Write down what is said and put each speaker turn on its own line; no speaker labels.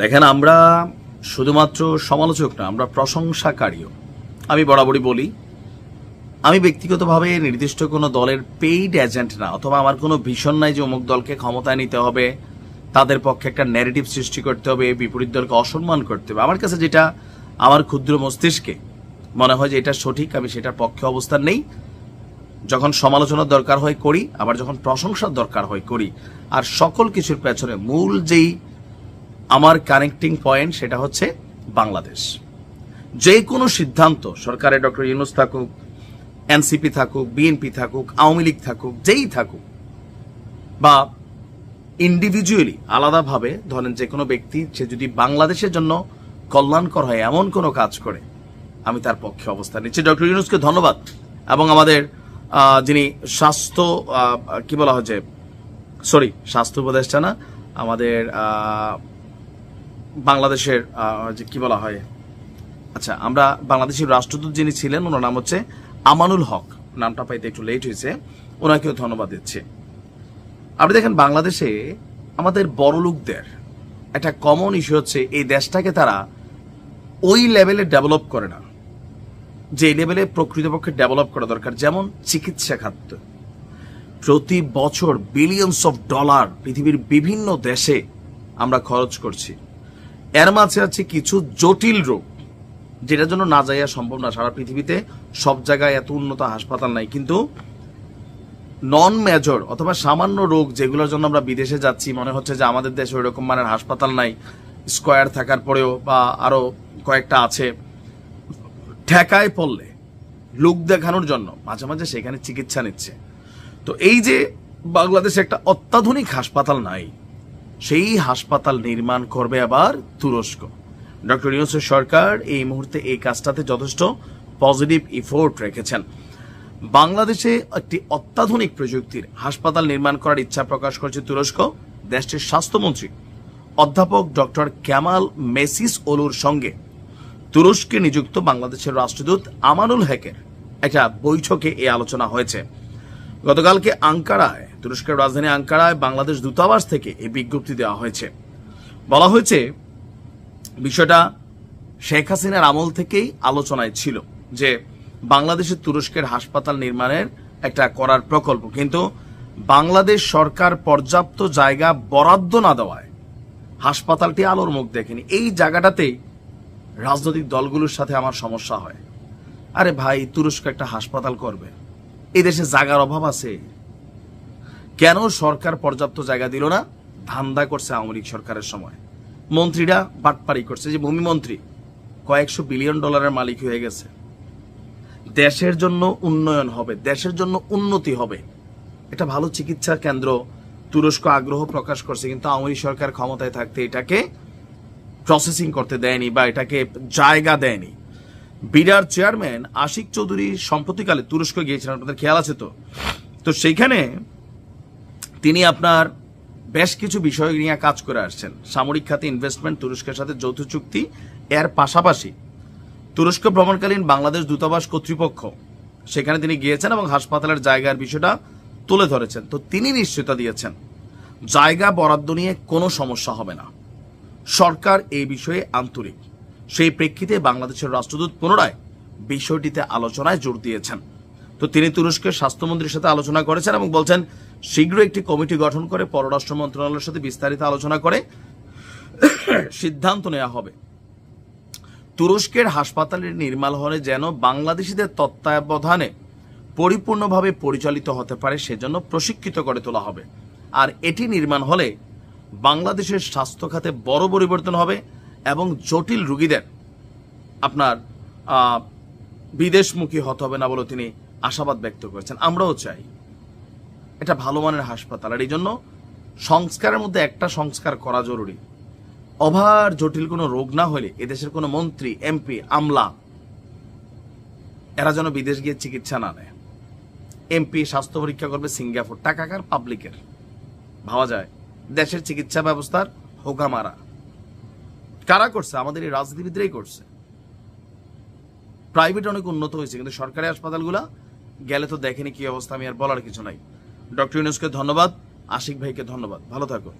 দেখেন, আমরা শুধুমাত্র সমালোচক না, আমরা প্রশংসাকারীও। আমি বরাবরই বলি, আমি ব্যক্তিগতভাবে নির্দিষ্ট কোনো দলের পেইড এজেন্ট না, অথবা আমার কোনো ভিশন নাই যে অমুক দলকে ক্ষমতায় নিতে হবে, তাদের পক্ষে একটা ন্যারেটিভ সৃষ্টি করতে হবে, বিপরীত দলকে অসম্মান করতে হবে। আমার কাছে যেটা আমার ক্ষুদ্র মস্তিষ্কে মনে হয় যে এটা সঠিক, আমি সেটার পক্ষে অবস্থান নেই। যখন সমালোচনার দরকার হয় করি, আবার যখন প্রশংসার দরকার হয় করি। আর সকল কিছুর পেছনে মূল যেই আমার কানেক্টিং পয়েন্ট সেটা হচ্ছে বাংলাদেশ। যে কোনো সিদ্ধান্ত সরকারে ডক্টর ইউনূস থাকুক, এনসিপি থাকুক, বিএনপি থাকুক, আওয়ামী লীগ থাকুক, যেই থাকুক, বা ইন্ডিভিজুয়ালি আলাদাভাবে ধরেন যে কোনো ব্যক্তি সে যদি বাংলাদেশের জন্য কল্যাণকর হয় এমন কোনো কাজ করে, আমি তার পক্ষে অবস্থান নিচ্ছি। ডক্টর ইউনূসকে ধন্যবাদ, এবং আমাদের যিনি স্বাস্থ্য কি বলা হয় যে স্বাস্থ্য উপদেষ্টা না, আমাদের বাংলাদেশের যে কি বলা হয়, আচ্ছা, আমরা বাংলাদেশের রাষ্ট্রদূত যিনি ছিলেন ওনার নাম হচ্ছে আমানুল হক, নামটা পাইতে একটু লেট হয়েছে, ওনাকেও ধন্যবাদ দিচ্ছি। আপনি দেখেন, বাংলাদেশে আমাদের বড় লোকদের একটা কমন ইস্যু হচ্ছে এই দেশটাকে তারা ওই লেভেলে ডেভেলপ করে না যে লেভেলে প্রকৃতপক্ষে ডেভেলপ করা দরকার। যেমন চিকিৎসা খাত, প্রতি বছর বিলিয়নস অফ ডলার পৃথিবীর বিভিন্ন দেশে আমরা খরচ করছি। এর মাঝে আছে কিছু জটিল রোগ যেটার জন্য না যাইয়া সম্ভব না। সারা পৃথিবীতে সব জায়গায় এত উন্নত হাসপাতাল নাই, কিন্তু নন মেজর অথবা সামান্য রোগ যেগুলোর জন্য আমরা বিদেশে যাচ্ছি, মনে হচ্ছে যে আমাদের দেশে ওই রকম মানের হাসপাতাল নাই, স্কয়ার থাকার পরেও বা আরো কয়েকটা আছে, ঠেকায় পড়লে লোক দেখানোর জন্য মাঝে মাঝে সেখানে চিকিৎসা নিচ্ছে। তো এই যে বাংলাদেশে একটা অত্যাধুনিক হাসপাতাল নাই, সেই হাসপাতাল নির্মাণ করবে আবার তুরস্ক। ডক্টর ইউনূসের সরকার এই মুহূর্তে এই কাজটাতে যথেষ্ট পজিটিভ ইফোর্ট রেখেছেন। বাংলাদেশে একটি অত্যাধুনিক প্রযুক্তির হাসপাতাল নির্মাণ করার ইচ্ছা প্রকাশ করেছে তুরস্ক। দেশটির স্বাস্থ্যমন্ত্রী অধ্যাপক ডক্টর কামাল মেসিস ওলুর সঙ্গে তুরস্কে নিযুক্ত বাংলাদেশের রাষ্ট্রদূত আমানুল হকের একটা বৈঠকে এই আলোচনা হয়েছে। গতকালকে আঙ্কারায়, তুরস্কের রাজধানী আঙ্কারায় বাংলাদেশ দূতাবাস থেকে এই বিজ্ঞপ্তি দেওয়া হয়েছে। বলা হয়েছে বিষয়টা শেখ হাসিনার আমল থেকেই আলোচনায় ছিল যে বাংলাদেশের তুরস্কের হাসপাতাল নির্মাণের একটা করার প্রকল্প, কিন্তু বাংলাদেশ সরকার পর্যাপ্ত জায়গা বরাদ্দ না দেওয়ায় হাসপাতালটি আলোর মুখ দেখেনি। এই জায়গাটাতেই রাজনৈতিক দলগুলোর সাথে আমার সমস্যা হয়। আরে ভাই, তুরস্ক একটা হাসপাতাল করবে, এই দেশে জায়গার অভাব আছে, কেন সরকার পর্যাপ্ত জায়গা দিল না? ধান্দা করছে আওয়ামী লীগ সরকারের সময়, মন্ত্রীরা বাটপারি করছে। যে ভূমিমন্ত্রী কয়েকশো বিলিয়ন ডলারের মালিক হয়ে গেছে। দেশের জন্য উন্নয়ন হবে, দেশের জন্য উন্নতি হবে, এটা ভালো চিকিৎসা কেন্দ্র তুরস্ক আগ্রহ প্রকাশ করছে, কিন্তু আওয়ামী লীগ সরকার ক্ষমতায় থাকতে এটাকে প্রসেসিং করতে দেয়নি বা এটাকে জায়গা দেয়নি। বিডার চেয়ারম্যান আশিক চৌধুরী সম্প্রতিকালে তুরস্ক গিয়েছিলেন, আপনাদের খেয়াল আছে তো? তো সেইখানে তিনি আপনার বেশ কিছু বিষয় নিয়ে কাজ করে আসছেন। সামরিক খাতে ইনভেস্টমেন্ট, তুরস্কের সাথে যৌথ চুক্তি, এর পাশাপাশি তুরস্ক ভ্রমণকালীন বাংলাদেশ দূতাবাস কর্তৃপক্ষ সেখানে তিনি গিয়েছেন এবং হাসপাতালের জায়গার বিষয়টা তুলে ধরেছেন। তো তিনি নিশ্চয়তা দিয়েছেন জায়গা বরাদ্দ নিয়ে কোনো সমস্যা হবে না, সরকার এই বিষয়ে আন্তরিক। সেই প্রেক্ষিতে বাংলাদেশের রাষ্ট্রদূত পুনরায় বিষয়টিতে আলোচনায় জোর দিয়েছেন। তো তিনি তুরস্কের স্বাস্থ্যমন্ত্রীর সাথে আলোচনা করেছেন এবং বলছেন শীঘ্র একটি কমিটি গঠন করে পররাষ্ট্র মন্ত্রণালয়ের সাথে বিস্তারিত আলোচনা করে সিদ্ধান্ত নেওয়া হবে। তুরস্কের হাসপাতালের নির্মাণ হলে যেন বাংলাদেশিদের তত্ত্বাবধানে পরিপূর্ণভাবে পরিচালিত হতে পারে সেজন্য প্রশিক্ষিত করে তোলা হবে। আর এটি নির্মাণ হলে বাংলাদেশের স্বাস্থ্য খাতে বড় পরিবর্তন হবে এবং জটিল রোগীদের আপনার বিদেশমুখী হতে হবে না বলে তিনি আশাবাদ ব্যক্ত করেছেন। আমরাও চাই এটা ভালো মানের হাসপাতাল, আর এই জন্য সংস্কারের মধ্যে একটা সংস্কার করা জরুরি। ওভার জটিল কোনো রোগ না হলে এদেশের কোনো মন্ত্রী, এমপি, আমলা এরা যেন বিদেশ গিয়ে চিকিৎসা না নেয়। এমপি স্বাস্থ্য পরীক্ষা করবে সিঙ্গাপুর, টাকাকার পাবলিকের, ভাবা যায় দেশের চিকিৎসা ব্যবস্থার হোকামারা কারা করছে? আমাদের এই রাজনীতিবিদরাই করছে। প্রাইভেট অনেক উন্নত হয়েছে, কিন্তু সরকারি হাসপাতালগুলা গেলে তো দেখেনি কি অবস্থা, আমি আর বলার কিছু নাই। ডক্টর ইউনূসকে ধন্যবাদ, আশিক ভাইকে ধন্যবাদ, ভালো থাকুন।